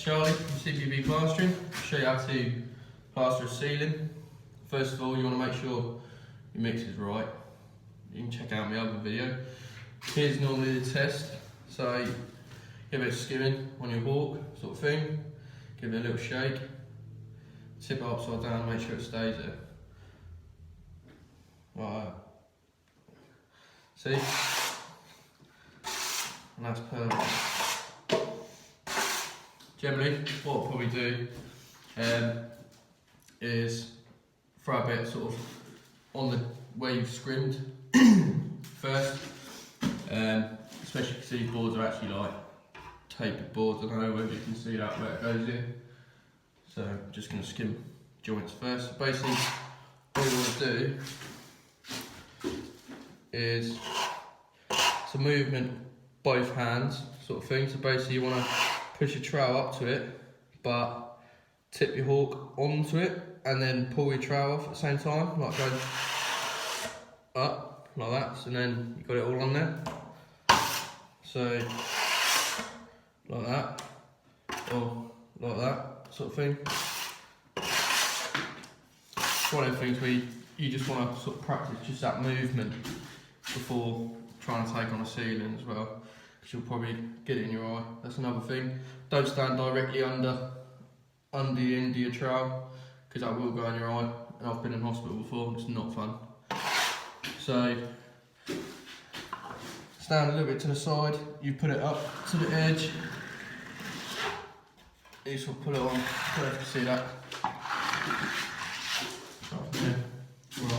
Charlie from CPB Plastering. I'll show you how to plaster a ceiling. First of all, you want to make sure your mix is right. You can check out my other video. Here's normally the test. So give it a skimming on your hawk, sort of thing. Give it a little shake. Tip it upside down, make sure it stays there. Like that. See? And that's perfect. Generally, what I'll probably do is throw a bit sort of on the where you've scrimmed first, especially because these boards are actually like tapered boards. I don't know whether you can see that where it goes in. So I'm just going to skim joints first. Basically, what you want to do is it's a movement both hands sort of thing. So basically, you want to push your trowel up to it, but tip your hawk onto it and then pull your trowel off at the same time, like going up like that. So then you got it all on there. So like that, or like that sort of thing. It's one of the things where you just want to sort of practice just that movement before trying to take on a ceiling as well, because you'll probably get it in your eye. That's another thing. Don't stand directly under the end of your trowel, because that will go in your eye, and I've been in hospital before. It's not fun. So stand a little bit to the side. You put it up to the edge. You sort of put it on. I don't know if you can see that. Right.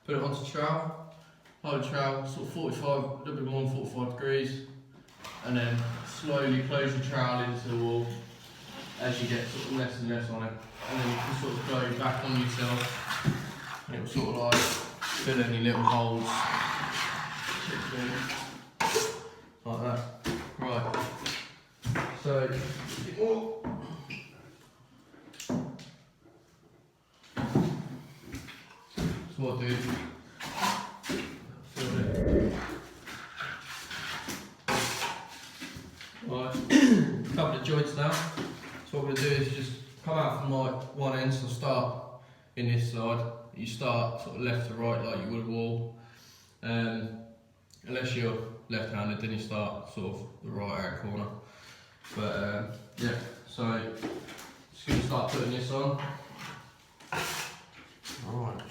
Put it onto the trowel. Hold the trowel, sort of 45, a little bit more than 45 degrees, and then slowly close your trowel into the wall as you get sort of less and less on it, and then you can sort of go back on yourself, and it will sort of like fill any little holes, like that. Right. So, a bit more. So what I do. Right, a couple of joints now. So what we're going to do is just come out from like one end, so start in this side. You start sort of left to right like you would a wall. Unless you're left-handed, then you start sort of the right-hand corner. But yeah, so just going to start putting this on. Alright.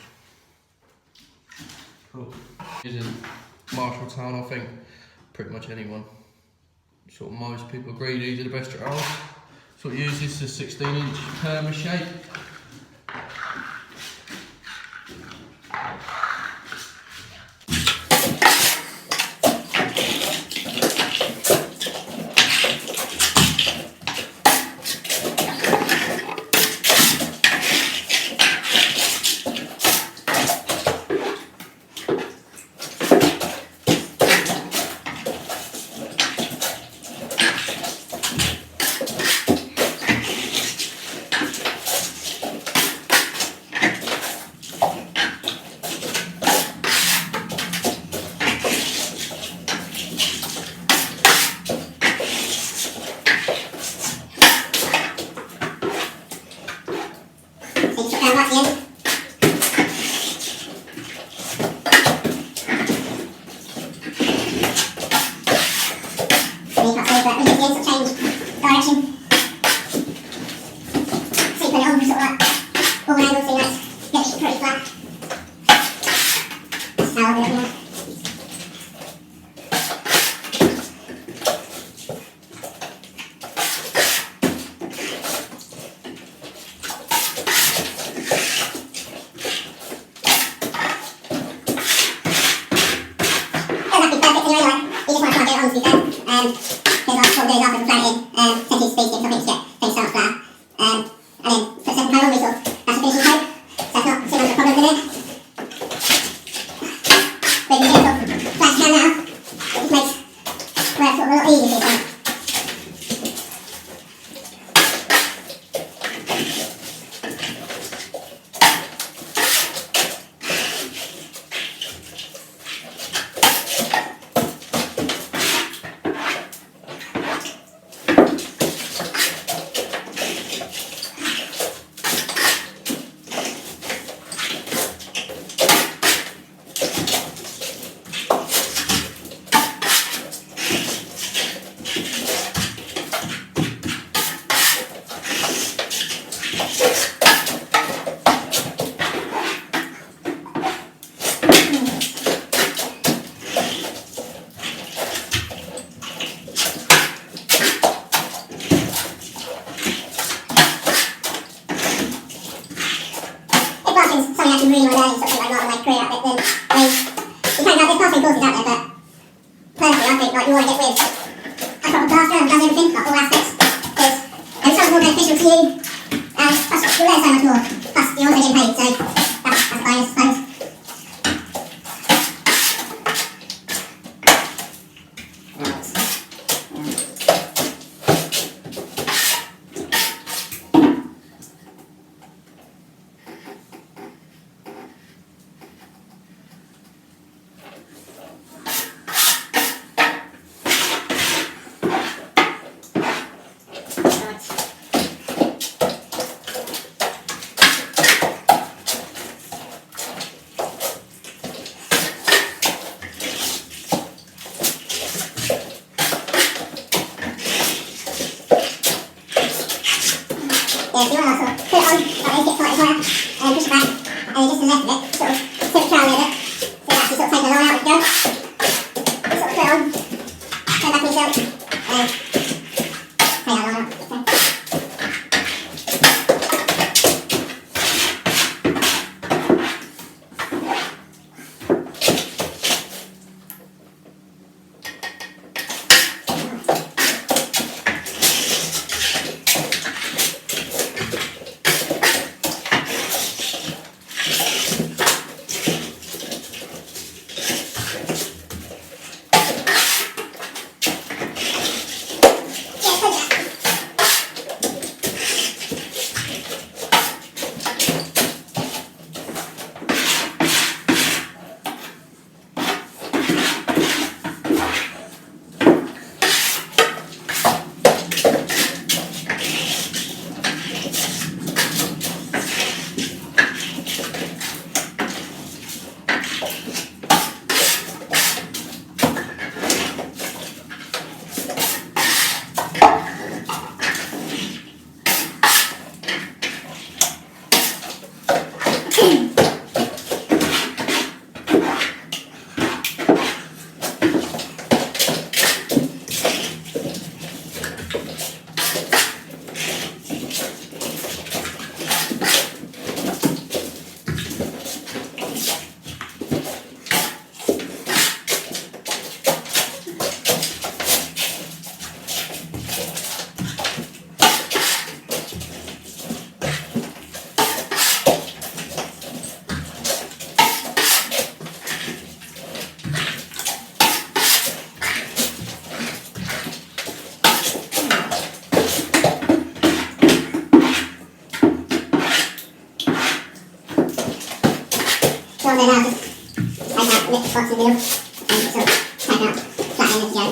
Cool. Using Marshalltown, I think pretty much anyone. Sort of most people agree these are the best trowels. So use this as 16-inch perma shape. you want to sort of put it on, like this, get slightly higher, and push it back, and then just the left of it, sort of tilt the trowel a bit, so you actually sort of take the line out as you go. Sort of put it on, turn back on yourself, and then take that line out. So then I'll just take out the spots in the middle and sort of take out flat end as you go.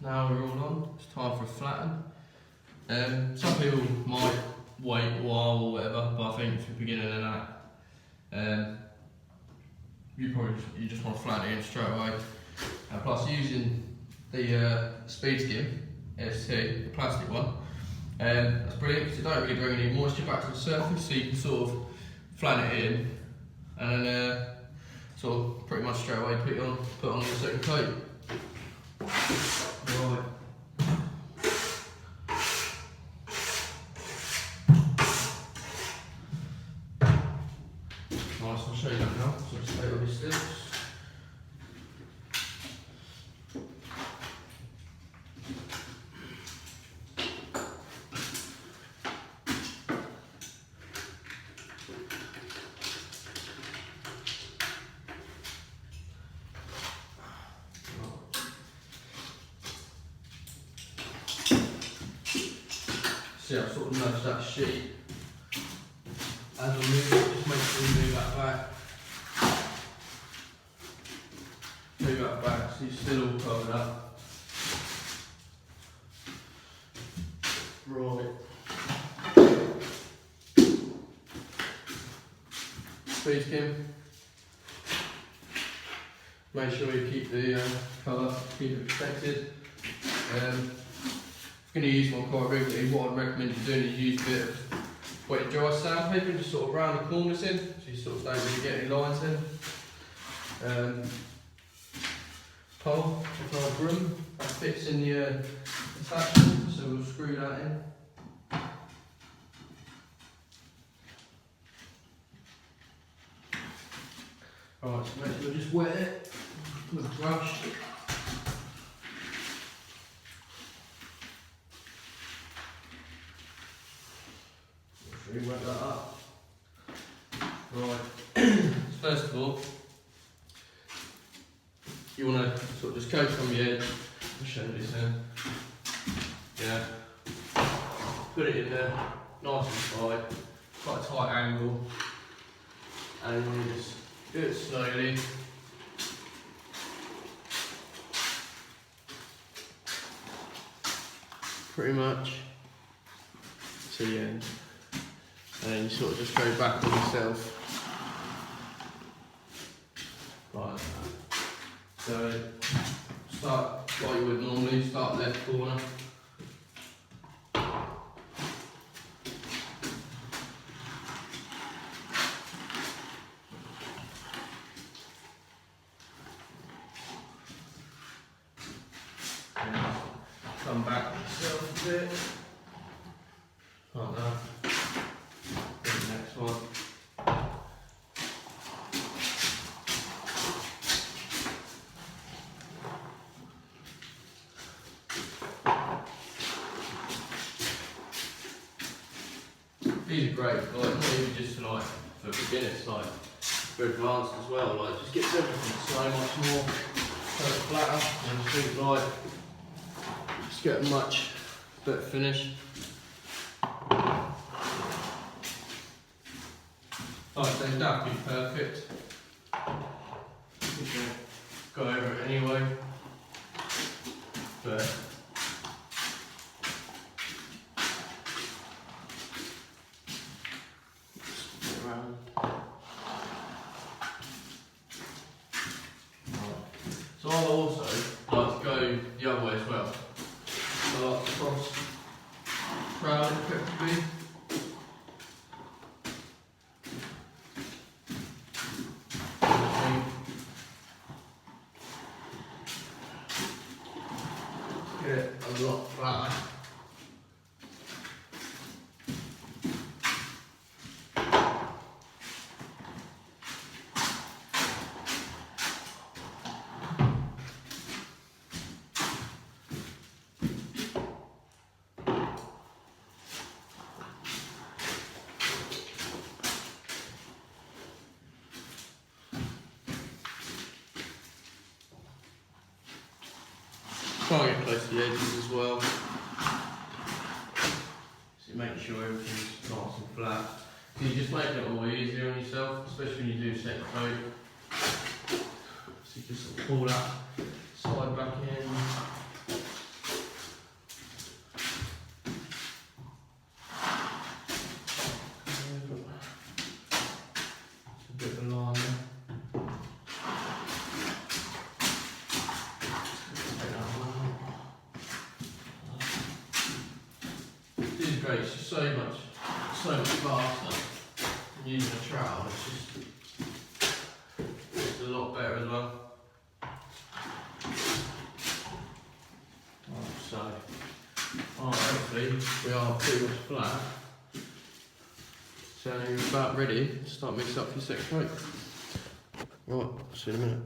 Now we're all on, it's time for a flatten. Some people might wait a while or whatever, but I think for beginning and that, you just want to flatten it in straight away. And plus using the speed skim ST, the plastic one, that's brilliant because you don't really bring any moisture back to the surface, so you can sort of flatten it in and then sort of pretty much straight away put on your second coat. Right. Nice, I'll show you that now. So just stay on these stilts. See, I've sort of nudged that sheet. As I move it, just make sure you move that back. Move that back so you're still all covered up. Right. Speed skim. Make sure you keep the colour, keep it protected. If you're going to use one quite regularly, what I'd recommend you doing is use a bit of wet and dry sandpaper and just sort of round the corners in, so you sort of don't really get any lines in. Pole, if not a broom, that fits in the attachment, so we'll screw that in. Alright, so make sure we just wet it. with a brush. Really wet that up. Right. First of all, you want to sort of just go from the edge. I'll show you this then. Yeah. Put it in there, nice and tight, quite a tight angle, and then you just do it slowly. Pretty much to the end, and then you sort of just go back on yourself like that. So start like you would normally, start left corner. Come back yourself a bit, like that. Then the next one. These are great, like not even just like for beginners, like for advanced as well. Like just gets everything so much more flatter, and I think like just get a much better finish. Like they don't have to be perfect. You can go over it anyway, but around. So I'll also like to go the other way as well. So like cross trowel effectively. Get it a lot flatter. Try and get close to the edges as well. So make sure everything's nice and flat. So you just make it all easier on yourself, especially when you do second coat. So you just sort of pull that side back in. Just a bit of a line there. This is great, it's just so much faster than using a trowel. It's a lot better as well. Right, so, hopefully we are pretty much flat. So you're about ready to start mixing up your second coat. Right, see you in a minute.